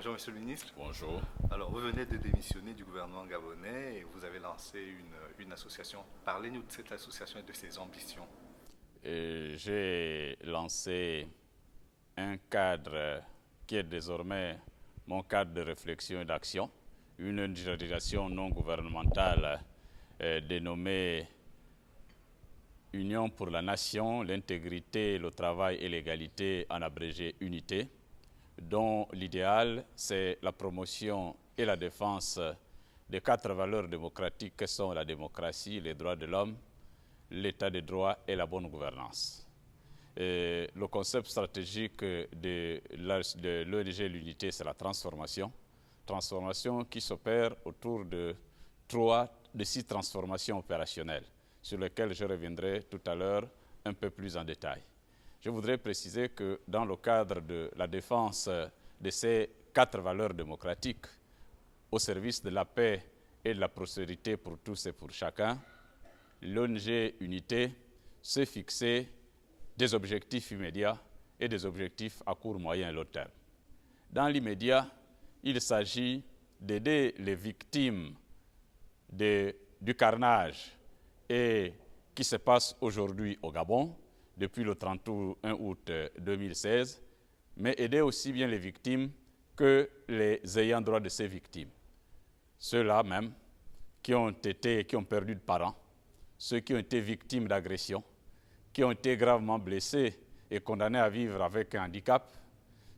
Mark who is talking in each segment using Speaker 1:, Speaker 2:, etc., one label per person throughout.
Speaker 1: Bonjour Monsieur le Ministre.
Speaker 2: Bonjour.
Speaker 1: Alors, vous venez de démissionner du gouvernement gabonais et vous avez lancé une association. Parlez-nous de cette association et de ses ambitions.
Speaker 2: J'ai lancé un cadre qui est désormais mon cadre de réflexion et d'action, une organisation non gouvernementale dénommée Union pour la Nation, l'intégrité, le travail et l'égalité, en abrégé UNITÉ, dont l'idéal, c'est la promotion et la défense des 4 valeurs démocratiques que sont la démocratie, les droits de l'homme, l'état de droit et la bonne gouvernance. Le concept stratégique de l'ONG L'Unité, c'est la transformation. Transformation qui s'opère autour de 6 transformations opérationnelles, sur lesquelles je reviendrai tout à l'heure un peu plus en détail. Je voudrais préciser que dans le cadre de la défense de ces 4 valeurs démocratiques, au service de la paix et de la prospérité pour tous et pour chacun, l'ONG Unité s'est fixé des objectifs immédiats et des objectifs à court, moyen et long terme. Dans l'immédiat, il s'agit d'aider les victimes du carnage qui se passe aujourd'hui au Gabon, depuis le 31 août 2016, mais aider aussi bien les victimes que les ayants droit de ces victimes. Ceux-là même qui ont perdu de parents, ceux qui ont été victimes d'agressions, qui ont été gravement blessés et condamnés à vivre avec un handicap,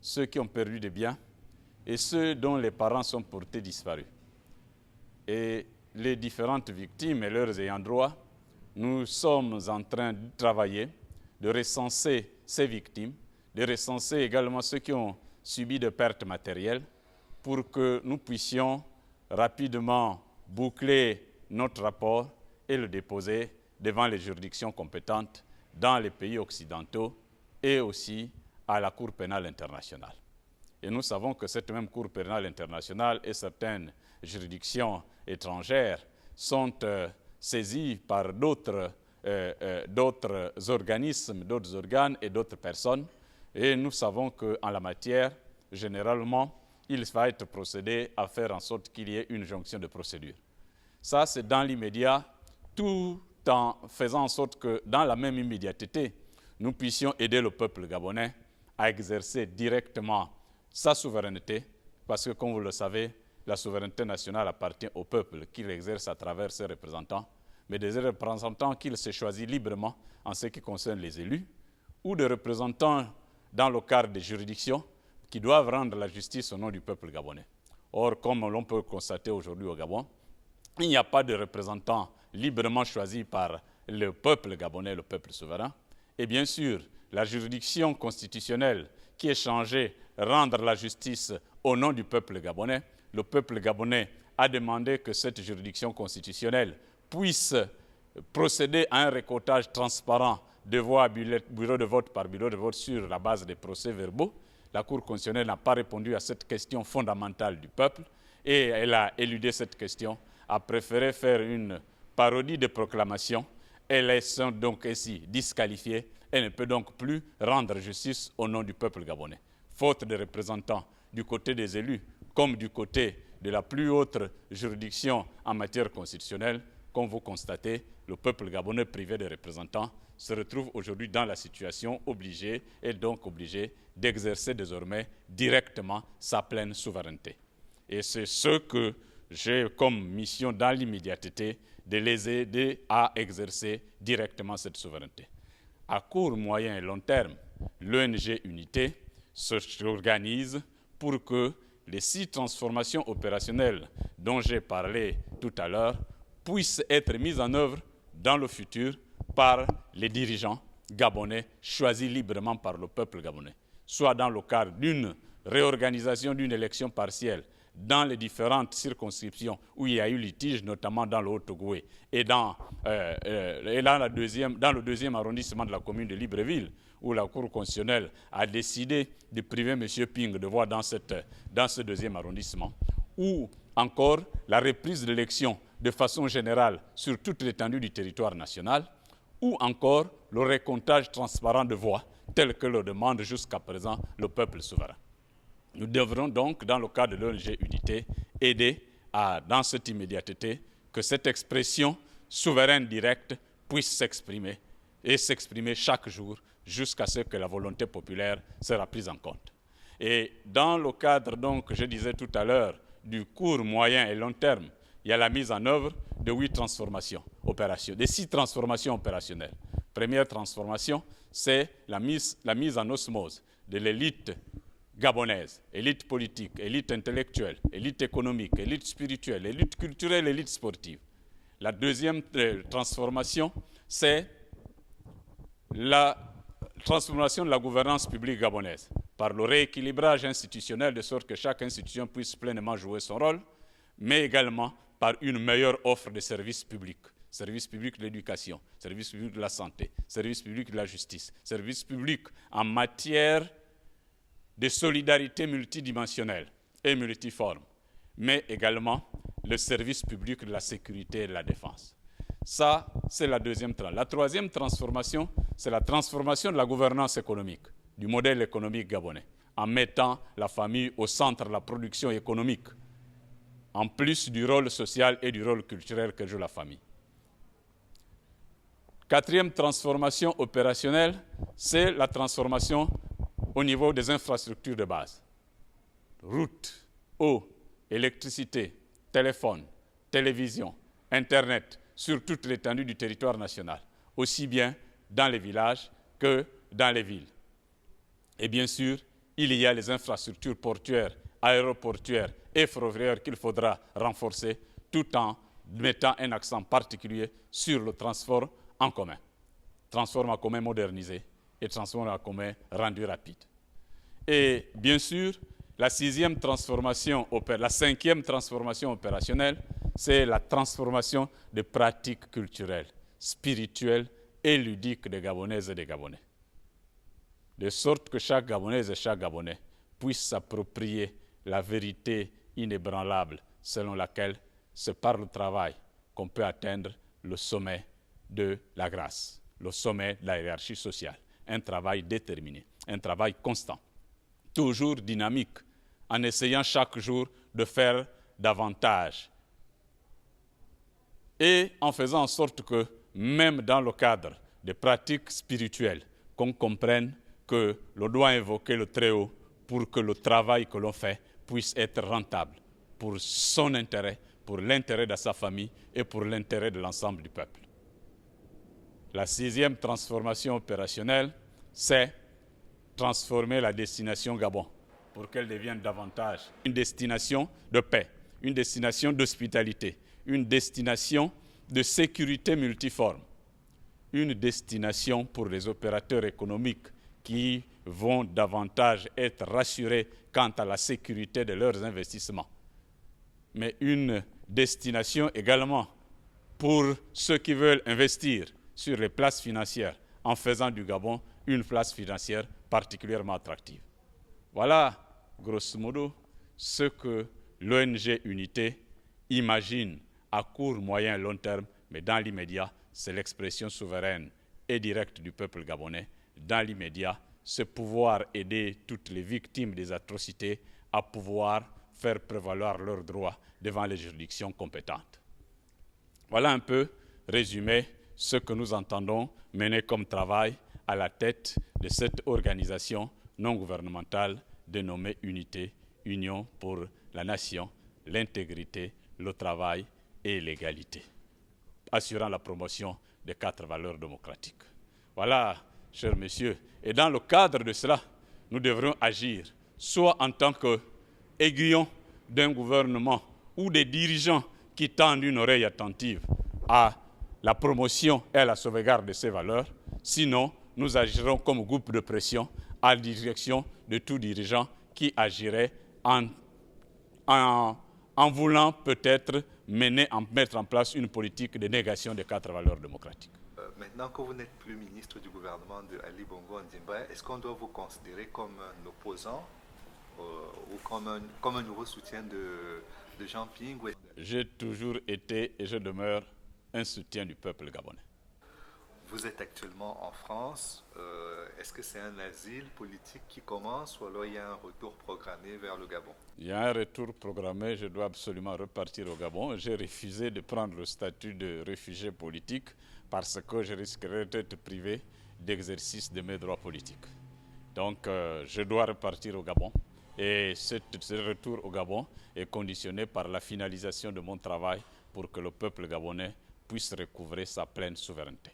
Speaker 2: ceux qui ont perdu des biens et ceux dont les parents sont portés disparus. Et les différentes victimes et leurs ayants droit, nous sommes en train de travailler, de recenser ces victimes, de recenser également ceux qui ont subi de pertes matérielles pour que nous puissions rapidement boucler notre rapport et le déposer devant les juridictions compétentes dans les pays occidentaux et aussi à la Cour pénale internationale. Et nous savons que cette même Cour pénale internationale et certaines juridictions étrangères sont saisies par d'autres organismes, d'autres organes et d'autres personnes. Et nous savons qu'en la matière, généralement, il va être procédé à faire en sorte qu'il y ait une jonction de procédure. Ça, c'est dans l'immédiat, tout en faisant en sorte que, dans la même immédiateté, nous puissions aider le peuple gabonais à exercer directement sa souveraineté, parce que, comme vous le savez, la souveraineté nationale appartient au peuple qui l'exerce à travers ses représentants, mais des représentants qu'il se choisit librement en ce qui concerne les élus, ou des représentants dans le cadre des juridictions qui doivent rendre la justice au nom du peuple gabonais. Or, comme l'on peut constater aujourd'hui au Gabon, il n'y a pas de représentants librement choisis par le peuple gabonais, le peuple souverain. Et bien sûr, la juridiction constitutionnelle qui est chargée de rendre la justice au nom du peuple gabonais, le peuple gabonais a demandé que cette juridiction constitutionnelle puisse procéder à un récoltage transparent de voix bureau de vote par bureau de vote sur la base des procès-verbaux. La Cour constitutionnelle n'a pas répondu à cette question fondamentale du peuple et elle a éludé cette question, a préféré faire une parodie de proclamation. Elle est donc ainsi disqualifiée et ne peut donc plus rendre justice au nom du peuple gabonais. Faute de représentants du côté des élus comme du côté de la plus haute juridiction en matière constitutionnelle, comme vous constatez, le peuple gabonais privé de représentants se retrouve aujourd'hui dans la situation obligée d'exercer désormais directement sa pleine souveraineté. Et c'est ce que j'ai comme mission dans l'immédiateté de les aider à exercer directement cette souveraineté. À court, moyen et long terme, l'ONG Unité s'organise pour que les 6 transformations opérationnelles dont j'ai parlé tout à l'heure puissent être mises en œuvre dans le futur par les dirigeants gabonais choisis librement par le peuple gabonais, soit dans le cadre d'une réorganisation d'une élection partielle dans les différentes circonscriptions où il y a eu litige, notamment dans le Haut-Ogooué et dans le deuxième arrondissement de la commune de Libreville, où la Cour constitutionnelle a décidé de priver M. Ping de voix dans ce deuxième arrondissement, ou encore la reprise de l'élection de façon générale sur toute l'étendue du territoire national, ou encore le recomptage transparent de voix tel que le demande jusqu'à présent le peuple souverain. Nous devrons donc, dans le cadre de l'ONG Unité, aider dans cette immédiateté, que cette expression souveraine directe puisse s'exprimer et s'exprimer chaque jour jusqu'à ce que la volonté populaire sera prise en compte. Et dans le cadre, donc, je disais tout à l'heure, du court, moyen et long terme, il y a la mise en œuvre de 8 transformations opérationnelles, de 6 transformations opérationnelles. Première transformation, c'est la mise en osmose de l'élite gabonaise, élite politique, élite intellectuelle, élite économique, élite spirituelle, élite culturelle, élite sportive. La deuxième transformation, c'est la transformation de la gouvernance publique gabonaise par le rééquilibrage institutionnel de sorte que chaque institution puisse pleinement jouer son rôle, mais également par une meilleure offre de services publics. Services publics de l'éducation, services publics de la santé, services publics de la justice, services publics en matière de solidarité multidimensionnelle et multiforme, mais également le service public de la sécurité et de la défense. Ça, c'est la deuxième tranche. La troisième transformation, c'est la transformation de la gouvernance économique, du modèle économique gabonais, en mettant la famille au centre de la production économique, en plus du rôle social et du rôle culturel que joue la famille. Quatrième transformation opérationnelle, c'est la transformation au niveau des infrastructures de base. Routes, eau, électricité, téléphone, télévision, Internet, sur toute l'étendue du territoire national, aussi bien dans les villages que dans les villes. Et bien sûr, il y a les infrastructures portuaires, aéroportuaires et ferroviaires qu'il faudra renforcer, tout en mettant un accent particulier sur le transport en commun. Transport en commun modernisé et transport en commun rendu rapide. Et bien sûr, la cinquième transformation opérationnelle, c'est la transformation des pratiques culturelles, spirituelles et ludiques des Gabonaises et des Gabonais. De sorte que chaque Gabonaise et chaque Gabonais puisse s'approprier la vérité inébranlable selon laquelle c'est par le travail qu'on peut atteindre le sommet de la grâce, le sommet de la hiérarchie sociale. Un travail déterminé, un travail constant, toujours dynamique, en essayant chaque jour de faire davantage. Et en faisant en sorte que, même dans le cadre des pratiques spirituelles, qu'on comprenne que l'on doit invoquer le Très-Haut pour que le travail que l'on fait puisse être rentable pour son intérêt, pour l'intérêt de sa famille et pour l'intérêt de l'ensemble du peuple. La sixième transformation opérationnelle, c'est transformer la destination Gabon pour qu'elle devienne davantage une destination de paix, une destination d'hospitalité, une destination de sécurité multiforme, une destination pour les opérateurs économiques qui vont davantage être rassurés quant à la sécurité de leurs investissements, mais une destination également pour ceux qui veulent investir sur les places financières en faisant du Gabon une place financière particulièrement attractive. Voilà, grosso modo, ce que l'ONG Unité imagine à court, moyen et long terme, mais dans l'immédiat, c'est l'expression souveraine et directe du peuple gabonais. Dans l'immédiat, c'est pouvoir aider toutes les victimes des atrocités à pouvoir faire prévaloir leurs droits devant les juridictions compétentes. Voilà un peu résumé ce que nous entendons mener comme travail à la tête de cette organisation non gouvernementale dénommée Unité, Union pour la nation, l'intégrité, le travail et l'égalité, assurant la promotion des 4 valeurs démocratiques. Voilà, chers messieurs, et dans le cadre de cela, nous devrons agir, soit en tant qu'aiguillons d'un gouvernement ou des dirigeants qui tendent une oreille attentive à la promotion et à la sauvegarde de ces valeurs, sinon nous agirons comme groupe de pression à la direction de tout dirigeant qui agirait en voulant peut-être mettre en place une politique de négation des 4 valeurs démocratiques.
Speaker 1: Maintenant que vous n'êtes plus ministre du gouvernement de Ali Bongo Ondimba, est-ce qu'on doit vous considérer comme un opposant ou comme un nouveau soutien de Jean Ping?
Speaker 2: J'ai toujours été et je demeure un soutien du peuple gabonais.
Speaker 1: vous êtes actuellement en France. Est-ce que c'est un asile politique qui commence ou alors il y a un retour programmé vers le Gabon?
Speaker 2: Il y a un retour programmé, je dois absolument repartir au Gabon. J'ai refusé de prendre le statut de réfugié politique parce que je risquerais d'être privé d'exercice de mes droits politiques. Donc je dois repartir au Gabon et ce retour au Gabon est conditionné par la finalisation de mon travail pour que le peuple gabonais puisse recouvrer sa pleine souveraineté.